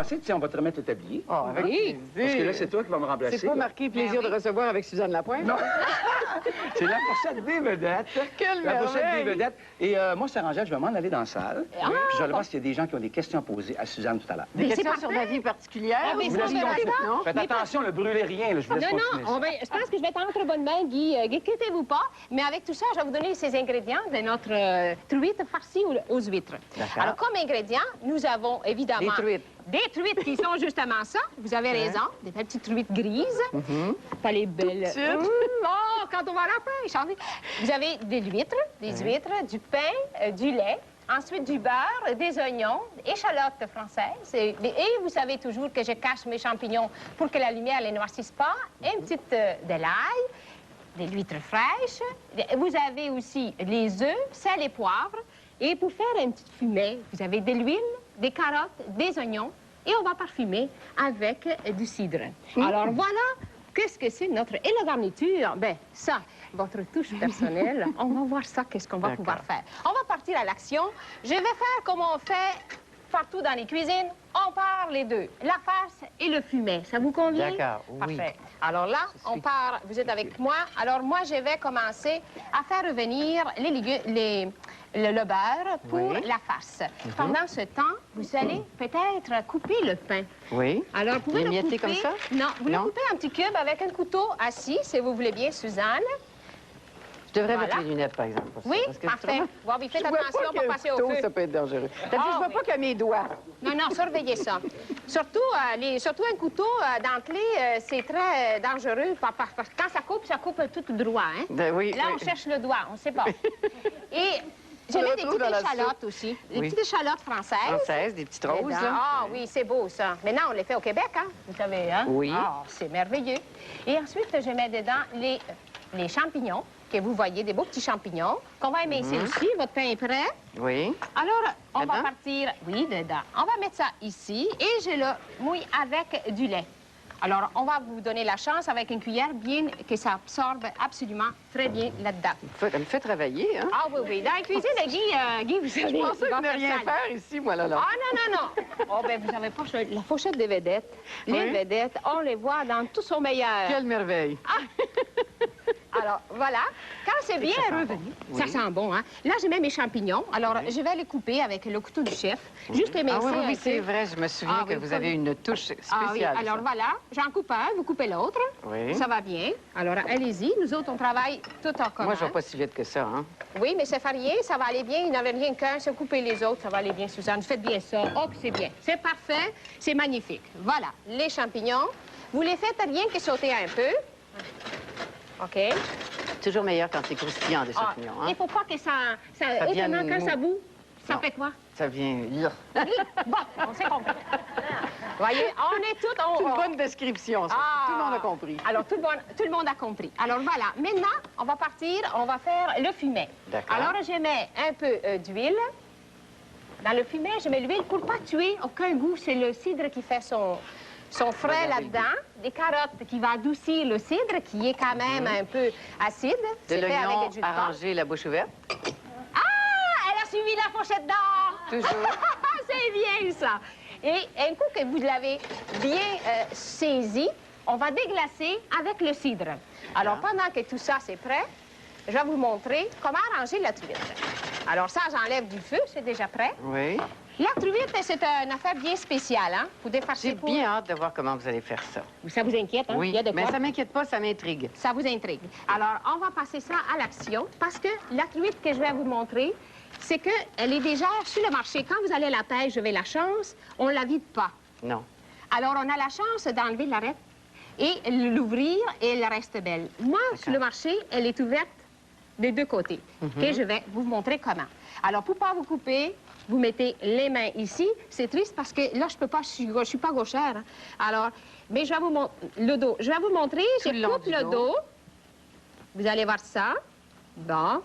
commencer. Tiens, on va te remettre établi. Oh, avec plaisir. Parce que là, c'est toi qui vas me remplacer. C'est pas marqué plaisir de recevoir avec Suzanne Lapointe? Non. C'est la fourchette des vedettes. Quelle La fourchette merveille! des vedettes. Et moi, c'est Angèle, je vais m'en aller dans la salle. Puis je vais voir s'il y a des gens qui ont des questions à poser à Suzanne tout à l'heure. Des questions sur ma vie particulière? Je vous laisse continuer. Non? Faites attention, ne brûlez rien, là, je vous laisse continuer. Non, je pense que je vais être entre bonnes mains, Guy. Inquiétez-vous pas. Mais avec tout ça, je vais vous donner ces ingrédients de notre truite farcie aux huîtres. Alors, comme ingrédients, nous avons évidemment... Des truites. Des truites qui sont justement ça. Vous avez raison. Des belles petites truites grises. Pas les belles... Oh, quand on va à la pêche. Vous avez des huîtres, du pain, du lait. Ensuite, du beurre, des oignons, échalotes françaises. Et vous savez toujours que je cache mes champignons pour que la lumière ne les noircisse pas. Une petite de l'ail, des huîtres fraîches. Vous avez aussi les œufs, sel et poivre. Et pour faire une petite fumée, vous avez de l'huile, des carottes, des oignons. Et on va parfumer avec du cidre. Alors voilà, qu'est-ce que c'est notre... Et la garniture, ben ça, votre touche personnelle, on va voir ça, qu'est-ce qu'on va pouvoir faire. On va partir à l'action. Je vais faire comme on fait partout dans les cuisines. On part les deux, la farce et le fumet. Ça vous convient? D'accord, oui. Parfait. Alors là, on part, vous êtes avec moi. Alors moi, je vais commencer à faire revenir le beurre pour la farce. Pendant ce temps, vous allez peut-être couper le pain. Oui. Alors, vous pouvez le mietter couper... comme ça? Non, vous le coupez en petits cubes avec un couteau assis, si vous voulez bien, Suzanne. Je devrais mettre les lunettes, par exemple. Pour ça, Oui, parce que parfait. Bon, mais faites attention pour passer au feu. Ça peut être dangereux. Je vois pas que mes doigts. Non, non, surveillez ça. Surtout un couteau dentelé, c'est très dangereux parce que quand ça coupe tout droit. Hein? Oui, Là, on cherche le doigt, on ne sait pas. Et je mets des petites échalotes aussi. Des petites échalotes françaises. Françaises, des petites roses. Ah oui, c'est beau, ça. Maintenant, on les fait au Québec, hein? Vous savez, hein? Oui. Ah, c'est merveilleux. Et ensuite, je mets dedans les champignons que vous voyez, des beaux petits champignons, qu'on va émincer aussi. Votre pain est prêt? Oui. Alors, on va partir... Oui, dedans. On va mettre ça ici et je le mouille avec du lait. Alors, on va vous donner la chance avec une cuillère bien que ça absorbe absolument très bien là-dedans. Elle me fait travailler, hein? Ah oui, oui. Dans la cuisine, Guy, vous savez... Je pensais que ne rien faire ici, moi, là. Ah non, non, non. Oh, ben vous n'avez pas la fourchette des vedettes. Les vedettes, on les voit dans tout son meilleur. Quelle merveille. Alors, voilà. Quand c'est bien revenu, ça sent bon, hein? Là, je mets mes champignons. Alors, je vais les couper avec le couteau du chef. Juste les mincer oui, c'est vrai. Je me souviens que vous avez une touche spéciale. Ah oui, alors voilà. J'en coupe un, vous coupez l'autre. Oui. Ça va bien. Alors, allez-y. Nous autres, on travaille tout en commun. Moi, je ne vais pas si vite que ça, hein? Oui, mais ça fait rien. Ça va aller bien. Il n'y en avait rien qu'un. Se couper les autres, ça va aller bien, Suzanne. Faites bien ça. Oh, c'est bien. C'est parfait. C'est magnifique. Voilà. Les champignons. Vous les faites rien que sauter un peu. OK. Toujours meilleur quand c'est croustillant, des champignons. Hein? Il ne faut pas que ça vienne quand ça boue, ça Non. fait quoi? Ça vient... Bon, on s'est compris. Voyez, on est tous... C'est une bonne description, ça. Tout le monde a compris. Alors, tout le monde a compris. Alors, voilà. Maintenant, on va partir, on va faire le fumet. D'accord. Alors, je mets un peu d'huile. Dans le fumet, je mets l'huile pour ne pas tuer aucun goût. C'est le cidre qui fait son frais là-dedans, des carottes qui va adoucir le cidre, qui est quand même un peu acide. De l'oignon jus de arrangé, la bouche ouverte. Ah! Elle a suivi la fourchette d'or! Toujours. C'est bien, ça! Et un coup que vous l'avez bien saisi, on va déglacer avec le cidre. Alors, pendant que tout ça, c'est prêt, je vais vous montrer comment arranger la truite. Alors ça, j'enlève du feu, c'est déjà prêt. Oui. La truite, c'est une affaire bien spéciale, hein? Vous défarcez J'ai bien hâte de voir comment vous allez faire ça. Ça vous inquiète, hein? Oui, Il y a de mais quoi? ça m'inquiète pas, ça m'intrigue. Ça vous intrigue. Alors, on va passer ça à l'action parce que la truite que je vais vous montrer, c'est qu'elle est déjà sur le marché. Quand vous allez à la pêche, vous avez la chance, on ne la vide pas. Non. Alors, on a la chance d'enlever l'arête et l'ouvrir et elle reste belle. Moi, sur le marché, elle est ouverte des deux côtés. Et je vais vous montrer comment. Alors, pour ne pas vous couper, vous mettez les mains ici. C'est triste parce que là, je peux pas, je suis pas gauchère. Hein. Alors, mais je vais vous montrer le dos. Je vais vous montrer, je coupe le dos. Vous allez voir ça. Bon.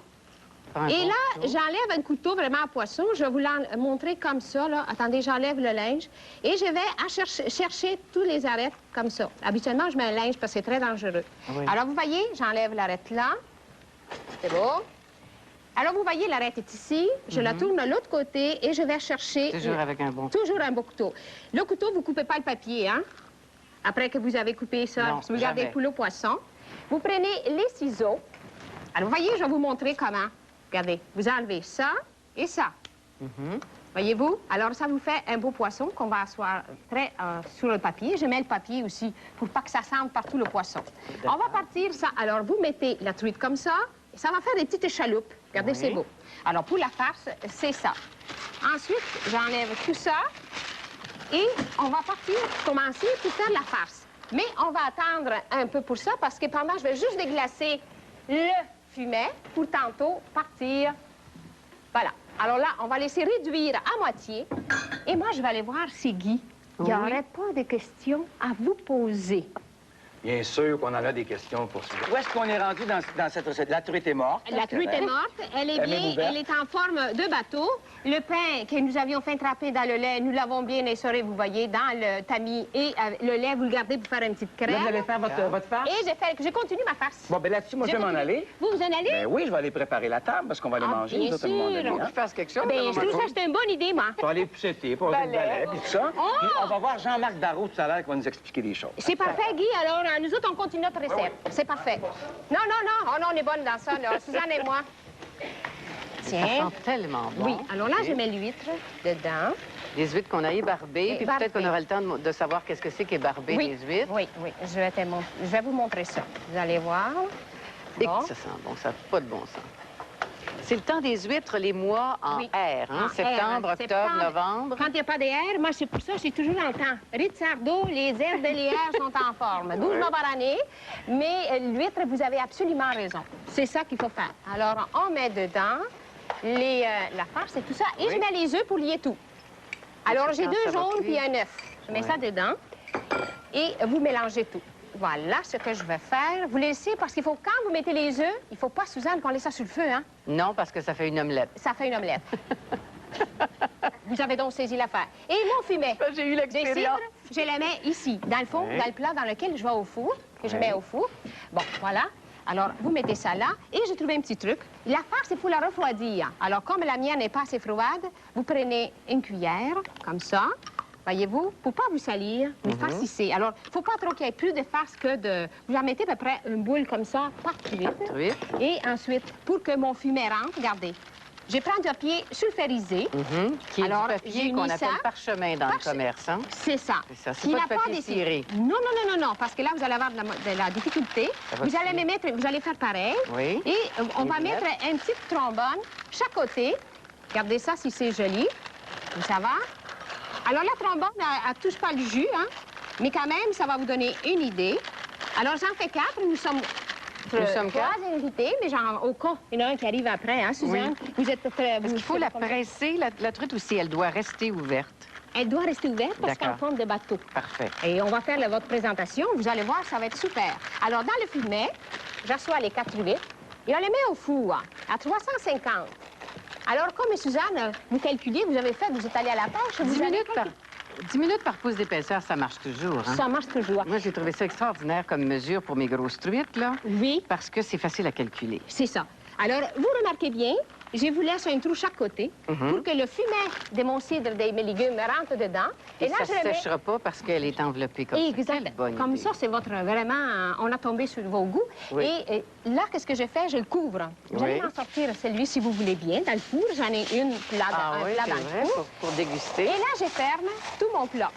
Et là, j'enlève un couteau vraiment à poisson. Je vais vous montrer comme ça, là. Attendez, j'enlève le linge. Et je vais chercher tous les arêtes comme ça. Habituellement, je mets un linge parce que c'est très dangereux. Oui. Alors, vous voyez, j'enlève l'arête là. C'est beau. Alors, vous voyez, l'arête est ici. Je la tourne de l'autre côté et je vais chercher... Toujours avec un bon couteau. Toujours un beau couteau. Le couteau, vous ne coupez pas le papier, hein? Après que vous avez coupé ça, Non, vous gardez jamais. pour le poisson. Vous prenez les ciseaux. Alors, vous voyez, je vais vous montrer comment. Regardez, vous enlevez ça et ça. Voyez-vous? Alors, ça vous fait un beau poisson qu'on va asseoir sur le papier. Je mets le papier aussi pour pas que ça sente partout le poisson. On va partir ça. Alors, vous mettez la truite comme ça. Et ça va faire des petites échaloupes. Regardez, Oui. c'est beau. Alors, pour la farce, c'est ça. Ensuite, j'enlève tout ça. Et on va commencer pour faire la farce. Mais on va attendre un peu pour ça parce que pendant, je vais juste déglacer le fumet pour tantôt partir. Voilà. Alors là, on va laisser réduire à moitié. Et moi, je vais aller voir si Guy, il n'y Oui. aurait pas de questions à vous poser. Bien sûr qu'on en a des questions pour ça. Où est-ce qu'on est rendu dans cette recette? La truite est morte. La truite est morte, elle est Elle est bien, ouverte. elle est en forme de bateau. Le pain que nous avions fait tremper dans le lait, nous l'avons bien essoré, vous voyez, dans le tamis. Et le lait, vous le gardez pour faire une petite crème. Là, vous allez faire votre farce? Et je continue ma farce. Bon, ben là-dessus, moi, je vais m'en continue. aller. Vous en allez? Ben oui, je vais aller préparer la table parce qu'on va aller Ah, manger, bien nous autres, à un moment sûr. donné, Faut que hein. je fasse quelque chose. Ben, à un je moment trouve ça, donné. c'est une bonne idée, moi. Pour aller pousseter, poser le balai, puis tout ça. Puis on va voir Jean-Marc Darroux tout à l'heure qui va nous expliquer des choses. C'est parfait, Guy. Alors, nous autres, on continue notre recette. C'est parfait. Non, non, non. Oh non, on est bonne dans ça, là. Suzanne et moi. Ça Tiens. sent tellement bon. Oui. Alors là, je mets l'huître dedans. Les huîtres qu'on a ébarbées, puis Ébarbées. peut-être qu'on aura le temps de savoir qu'est-ce que c'est qu'ébarber Oui, les huîtres. oui, oui. Je vais vous montrer ça. Vous allez voir. Et Bon. que ça sent bon, ça n'a pas de bon sens. C'est le temps des huîtres, les mois en Oui. R, hein? En Septembre, R, octobre, septembre. novembre. Quand il n'y a pas d'air, moi, c'est pour ça, c'est toujours dans le temps. Rizzardo, les airs de l'hier sont en forme. 12 mois par année. Mais l'huître, vous avez absolument raison. C'est ça qu'il faut faire. Alors, on met dedans la farce et tout ça. Et Oui. je mets les œufs pour lier tout. Alors, j'ai Quand 2 ça va jaunes puis cuire. un œuf. Je mets Ouais. ça dedans. Et vous mélangez tout. Voilà ce que je vais faire. Vous laissez, parce qu'il faut, quand vous mettez les œufs, il ne faut pas, Suzanne, qu'on laisse ça sur le feu, hein? Non, parce que ça fait une omelette. Ça fait une omelette. Vous avez donc saisi l'affaire. Et mon fumet. J'ai eu Des cidres, je les mets ici, dans le fond, Oui. dans le plat dans lequel je vais au four, que je Oui. mets au four. Bon, voilà. Alors, vous mettez ça là. Et j'ai trouvé un petit truc. La farce, il faut la refroidir. Alors, comme la mienne n'est pas assez froide, vous prenez une cuillère, comme ça. Voyez-vous, pour pas vous salir, vous farcissez. Alors, il ne faut pas trop qu'il y ait plus de farce que de... Vous en mettez à peu près une boule comme ça, par truite. Truite. Et ensuite, pour que mon fumet rentre, regardez, je prends du papier sulfurisé. Qui est Alors, du papier j'ai qu'on mis appelle ça. parchemin dans le commerce, hein? C'est ça. C'est ça, c'est Qui pas n'a de papier des- ciré. Non, non, non, non, non, parce que là, vous allez avoir de la difficulté. Ça va Vous allez tirer. me mettre, vous allez faire pareil. Oui. Et on Et va vous mettre un petit trombone chaque côté. Regardez ça, si c'est joli. Ça va? Alors, la trombone, elle ne touche pas le jus, hein? Mais quand même, ça va vous donner une idée. Alors, j'en fais 4. Nous sommes sommes 3 4. invités, mais genre, au cas, il y en a un qui arrive après, hein, Suzanne? Vous êtes très... Est-ce qu'il faut la presser, la truite, ou si elle doit rester ouverte? Elle doit rester ouverte parce qu'elle est en D'accord. forme de bateau. Parfait. Et on va faire votre présentation. Vous allez voir, ça va être super. Alors, dans le fumet, j'assois les 4 huîtres et on les met au four à 350. Alors, comme Suzanne, vous calculez, vous avez fait, vous êtes allé à la pêche. 10 vous avez minutes, par... calculé. 10 minutes par pouce d'épaisseur, ça marche toujours, hein? Ça marche toujours. Moi, j'ai trouvé ça extraordinaire comme mesure pour mes grosses truites, là, Oui, parce que c'est facile à calculer. c'est ça. Alors, vous remarquez bien, je vous laisse un trou chaque côté pour que le fumet de mon cidre, de mes légumes, rentre dedans. Et là, ça je ne le mets... séchera pas parce qu'elle est enveloppée comme ça. Exact. Quelle bonne Comme idée. ça, c'est votre vraiment. On a tombé sur vos goûts. Oui. Et là, qu'est-ce que je fais? Je le couvre. Vous Oui. allez m'en sortir celui si vous voulez bien. Dans le four, j'en ai une plat, Ah un oui, plat c'est dans vrai, le four. pour déguster. Et là, je ferme tout mon plat.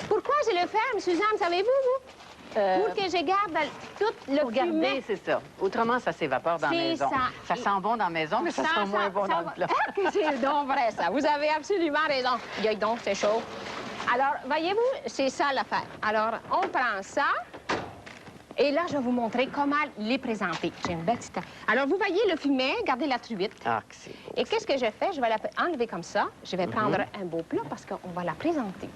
Pourquoi je le ferme, Suzanne, savez-vous, vous? Pour que je garde tout le Pour garder, fumet. c'est ça. Autrement, ça s'évapore dans la C'est maison. ça. Ça sent bon dans la maison, mais ça sent moins bon dans le plat. Ah, que c'est donc vrai, ça. Vous avez absolument raison. Aïe donc, c'est chaud. Alors, voyez-vous, c'est ça l'affaire. Alors, on prend ça. Et là, je vais vous montrer comment les présenter. J'ai une belle petite... Alors, vous voyez le fumet, regardez la truite. Ah, que c'est beau. Et qu'est-ce que je fais? Je vais enlever comme ça. Je vais prendre un beau plat parce qu'on va la présenter.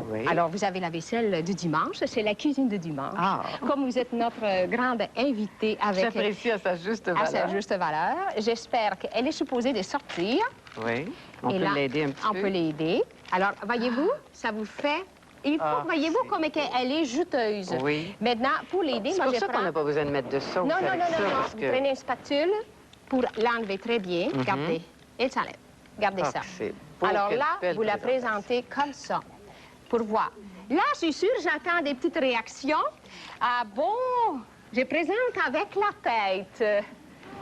Oui. Alors, vous avez la vaisselle du dimanche. C'est la cuisine du dimanche. Ah. Comme vous êtes notre grande invitée avec... J'apprécie à sa juste à valeur. sa juste valeur. J'espère qu'elle est supposée de sortir. Oui. On Et peut là, l'aider un petit on peu. peut l'aider. Alors, voyez-vous, ça vous fait... Il faut, Ah, voyez-vous, c'est comme elle est juteuse. Oui. Maintenant, pour l'aider, C'est moi, pour je ça prends... qu'on n'a pas besoin de mettre de sauce Non, non, avec non, ça, non, non. parce Vous que... prenez une spatule pour l'enlever très bien. Regardez, elle s'enlève. Regardez ça. Alors là, vous la présentez comme ça, pour voir. Là, je suis sûre, j'attends des petites réactions. Ah bon, je présente avec la tête.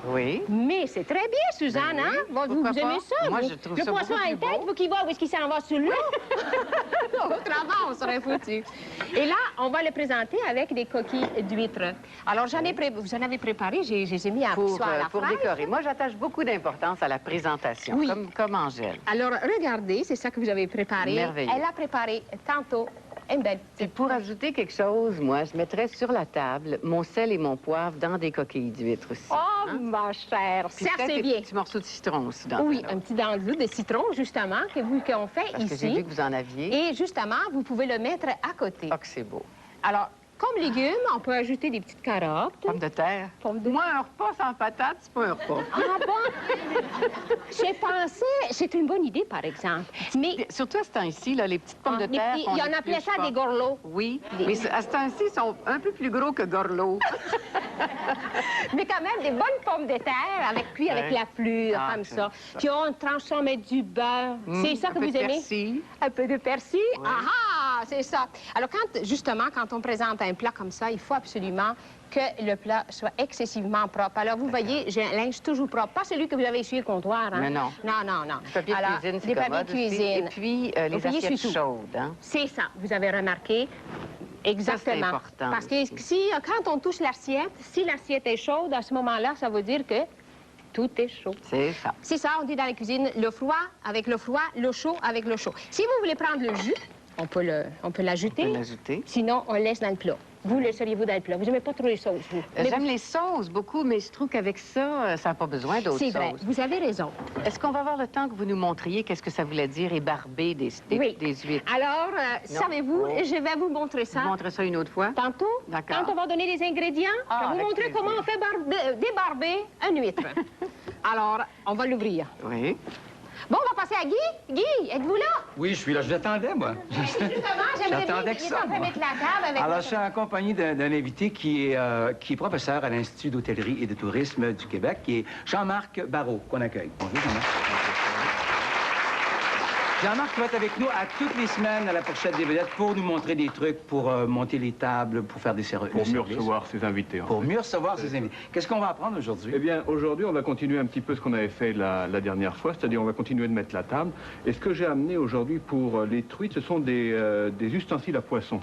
Oui. Mais c'est très bien, Suzanne, oui. Hein? Vous aimez ça? Moi, je trouve ça le poisson beaucoup à une plus tête, beau. vous qui voyez où est-ce qu'il s'en va sur l'eau? Autrement, on serait foutu. Et là, on va le présenter avec des coquilles d'huîtres. Alors, vous en avez préparé, je les ai mis à Pour, soit à la pour fraise. décorer. Moi, j'attache beaucoup d'importance à la présentation, Oui. comme Angèle. Alors, regardez, c'est ça que vous avez préparé. Merveilleux. Elle a préparé tantôt une belle Et petite... pour ajouter quelque chose, moi, je mettrais sur la table mon sel et mon poivre dans des coquilles d'huîtres aussi. Oh, ma chère, Puis ça, peut-être c'est des bien. petits morceaux de citron aussi dans Oui, là. un petit dent de citron, justement, qu'on fait Parce que j'ai vu ici. que vous en aviez. Et justement, vous pouvez le mettre à côté. Ah, que c'est beau. Alors, comme légumes, on peut ajouter des petites carottes. Pommes de terre. Pommes de- Moi, un repas sans patates, c'est pas un repas. Ah bon? J'ai pensé... C'est une bonne idée, par exemple. Mais Puis, surtout à ce temps-ci, là, les petites pommes de les terre. petits- qu'on il y en épluche appelait ça pas. des gorlots. Oui, Des- mais à ce temps-ci, ils sont un peu plus gros que gorlots. Mais quand même, des bonnes pommes de terre, avec Ouais. la fleur, Ah, comme c'est ça. ça. Puis on tranche ça, on met du beurre. C'est ça Un que peu vous de aimez? persil. Un peu de persil? Oui. Ah ah, c'est ça. Alors, justement, quand on présente un plat comme ça, il faut absolument que le plat soit excessivement propre. Alors, vous voyez, j'ai un linge toujours propre. Pas celui que vous avez essuyé au comptoir, hein? Mais non. Non, non, non. Du papier de Alors, cuisine, c'est des commode papiers de aussi. cuisine. Et puis, les Vous payez assiettes sur tout. chaudes, hein? C'est ça, vous avez remarqué. Exactement. important Parce que aussi. si, quand on touche l'assiette, si l'assiette est chaude, à ce moment-là, ça veut dire que tout est chaud. C'est ça. C'est ça, on dit dans la cuisine, le froid avec le froid, le chaud avec le chaud. Si vous voulez prendre le jus, on peut l'ajouter. On peut l'ajouter. Sinon, on laisse dans le plat. Vous laisseriez-vous dans le plat. Vous n'aimez pas trop les sauces, vous. Mais J'aime les sauces beaucoup, mais je trouve qu'avec ça, ça n'a pas besoin d'autres C'est vrai, sauces. vous avez raison. Est-ce qu'on va avoir le temps que vous nous montriez qu'est-ce que ça voulait dire ébarber des Oui. huîtres? Alors, Non. savez-vous, Oh. je vais vous montrer ça. Vous montrez ça une autre fois? Tantôt, D'accord. quand on va donner les ingrédients, Ah, je vais vous avec montrer plaisir. comment on fait débarber une huître. Alors, on va l'ouvrir. Oui. Bon, on va passer à Guy. Guy, êtes-vous là? Oui, je suis là. Je l'attendais, moi. Justement, j'aimerais bien J'attendais que qu'il est ça, en train de moi. mettre la table avec Alors, votre- je suis en compagnie d'un invité qui est professeur à l'Institut d'hôtellerie et de tourisme du Québec, qui est Jean-Marc Barrault, qu'on accueille. Bonjour, Jean-Marc. Jean-Marc va être avec nous à toutes les semaines à la Fourchette des Vedettes pour nous montrer des trucs, pour monter les tables, pour faire des services. Pour mieux recevoir ses invités. Pour mieux recevoir ses invités. Qu'est-ce qu'on va apprendre aujourd'hui? Eh bien, aujourd'hui, on va continuer un petit peu ce qu'on avait fait la dernière fois, c'est-à-dire on va continuer de mettre la table. Et ce que j'ai amené aujourd'hui pour les truites, ce sont des ustensiles à poisson.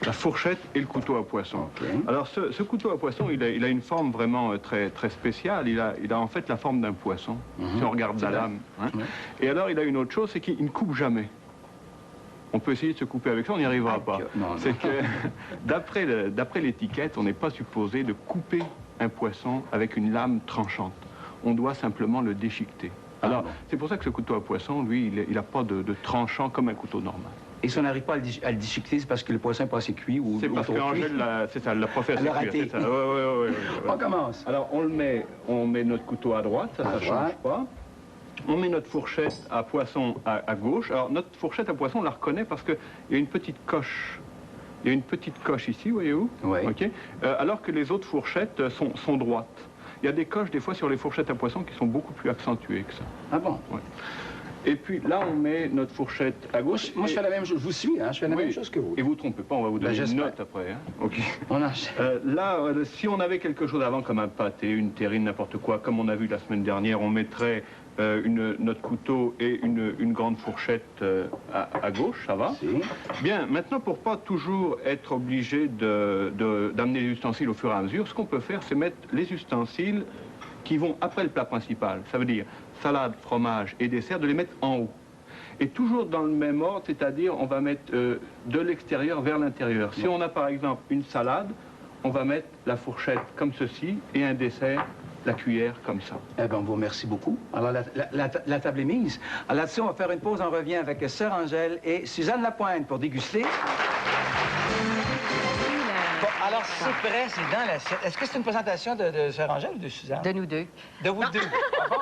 La fourchette et le couteau à poisson. Ok. Alors, ce couteau à poisson, il a une forme vraiment très, très spéciale. Il a en fait la forme d'un poisson, si on regarde C'est la vrai. lame. Hein. Ouais. Et alors, il a une autre chose, c'est qu'il ne coupe jamais. On peut essayer de se couper avec ça, on n'y arrivera pas. non, non. C'est que, d'après l'étiquette, on n'est pas supposé de couper un poisson avec une lame tranchante. On doit simplement le déchiqueter. Alors, bon. c'est pour ça que ce couteau à poisson, lui, il n'a pas de tranchant comme un couteau normal. Et si on n'arrive pas à le déchiqueter, c'est parce que le poisson n'est pas assez cuit ou C'est parce trop cuit? qu'Angèle, c'est ça, l'a professeur. Elle l'a raté. C'est ça. Ouais. On commence. Alors, on met notre couteau à droite, ça ne change droite. pas. On met notre fourchette à poisson à gauche. Alors, notre fourchette à poisson, on la reconnaît parce qu'il y a une petite coche. Il y a une petite coche ici, voyez-vous? Oui. OK. Alors que les autres fourchettes sont droites. Il y a des coches, des fois, sur les fourchettes à poisson qui sont beaucoup plus accentuées que ça. Ah bon? Ouais. Et puis, là, on met notre fourchette à gauche. Moi, je fais la même chose. Je vous suis, hein? Je fais la Oui. même chose que vous. Et vous ne trompez pas, on va vous donner une j'espère. note après. Hein? OK. On enchaîne. Là, si on avait quelque chose avant, comme un pâté, une terrine, n'importe quoi, comme on a vu la semaine dernière, on mettrait notre couteau et une grande fourchette à gauche, ça va. Si. Bien, maintenant, pour pas toujours être obligé d'amener les ustensiles au fur et à mesure, ce qu'on peut faire, c'est mettre les ustensiles qui vont après le plat principal. Ça veut dire salade, fromage et dessert, de les mettre en haut. Et toujours dans le même ordre, c'est-à-dire on va mettre de l'extérieur vers l'intérieur. Si on a par exemple une salade, on va mettre la fourchette comme ceci et un dessert, la cuillère comme ça. Eh bien, on vous remercie beaucoup. Alors, la table est mise. Alors, là-dessus, on va faire une pause. On revient avec Sœur Angèle et Suzanne Lapointe pour déguster. Bon, alors, c'est prêt, c'est dans l'assiette. Est-ce que c'est une présentation de Sœur Angèle ou de Suzanne? De nous deux. De vous deux. Ah bon?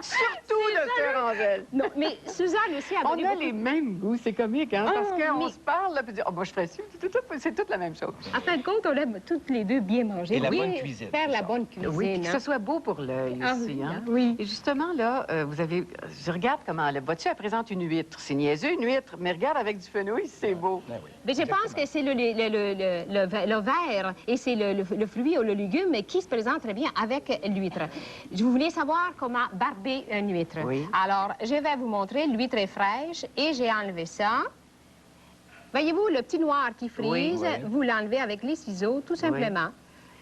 Surtout, Dr. Angèle. Non, mais Suzanne aussi a On donné a beaucoup... les mêmes goûts, c'est comique, hein? Parce qu'on mais- se parle, là, puis dit, oh, moi, je ferais ci, c'est toute la même chose. En fin de compte, on aime toutes les deux bien manger. Et la bien bonne cuisine, Faire c'est la ça. bonne cuisine. Oui, puis que hein. ce soit beau pour l'œil Ah aussi, oui, hein? hein, oui. Et justement, là, vous avez... Je regarde comment la voiture présente une huître. C'est niaiseux, une huître, mais regarde avec du fenouil, c'est beau. Ben oui, Mais je pense que c'est le verre et c'est le fruit ou le légume qui se présente très bien avec l'huître. Je voulais savoir comment barber une huître. Oui. Alors, je vais vous montrer. L'huître est fraîche et j'ai enlevé ça. Voyez-vous, le petit noir qui frise, Oui, oui. vous l'enlevez avec les ciseaux, tout simplement.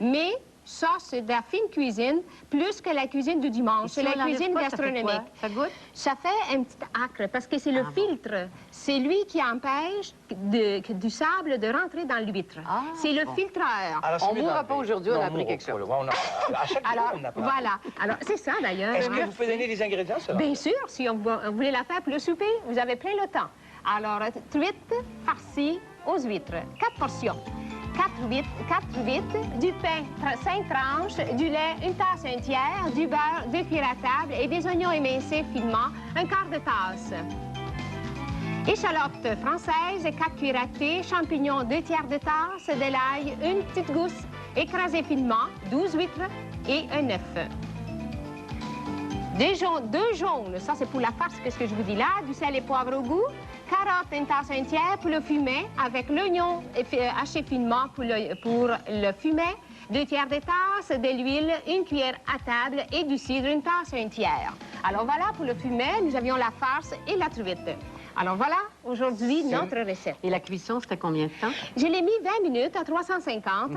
Mais ça, c'est de la fine cuisine, plus que la cuisine du dimanche. C'est la cuisine gastronomique. Ça goûte? Ça fait un petit acre, parce que c'est le filtre. C'est lui qui empêche du sable de rentrer dans l'huître. Ah, c'est le bon. filtreur. Alors, c'est On mieux mourra d'enlever. pas aujourd'hui, on Non, a appris mourra quelque pas, chose. là. À chaque Alors, jour, on apprend. voilà. Alors, c'est ça, d'ailleurs. Est-ce que vous pouvez donner les ingrédients, ça? Bien sûr, si on voulait la faire pour le souper, vous avez plein le temps. Alors, truite farcie aux huîtres, 4 portions. 4 huîtres, du pain, 5 tranches, du lait, une tasse, un tiers, du beurre, 2 cuillères à table et des oignons émincés finement, un quart de tasse. Échalote française, 4 cuillères à thé, champignons, 2 tiers de tasse, de l'ail, une petite gousse, écrasé finement, 12 huîtres et un œuf. 2 jaunes, ça c'est pour la farce, qu'est-ce que je vous dis là, du sel et poivre au goût, carottes, une tasse, un tiers pour le fumet, avec l'oignon haché finement pour le fumet, 2 tiers de tasse, de l'huile, une cuillère à table et du cidre, une tasse, un tiers. Alors voilà, pour le fumet, nous avions la farce et la truite. Alors voilà, aujourd'hui, notre recette. Et la cuisson, c'était combien de temps? Je l'ai mis 20 minutes à 350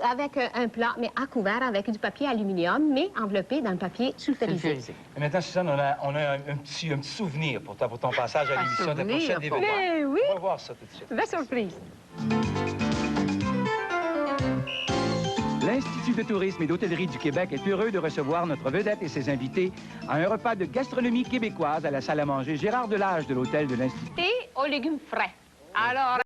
avec un plat, mais à couvert avec du papier aluminium, mais enveloppé dans le papier sulfurisé. Sulfurisé. Et maintenant, Suzanne, on a un petit souvenir pour ton passage à l'émission de souvenir, prochaine pour événement. Mais oui, On va voir ça tout de suite. belle surprise. L'Institut de tourisme et d'hôtellerie du Québec est heureux de recevoir notre vedette et ses invités à un repas de gastronomie québécoise à la salle à manger Gérard Delage de l'hôtel de l'Institut. Et aux légumes frais. Alors...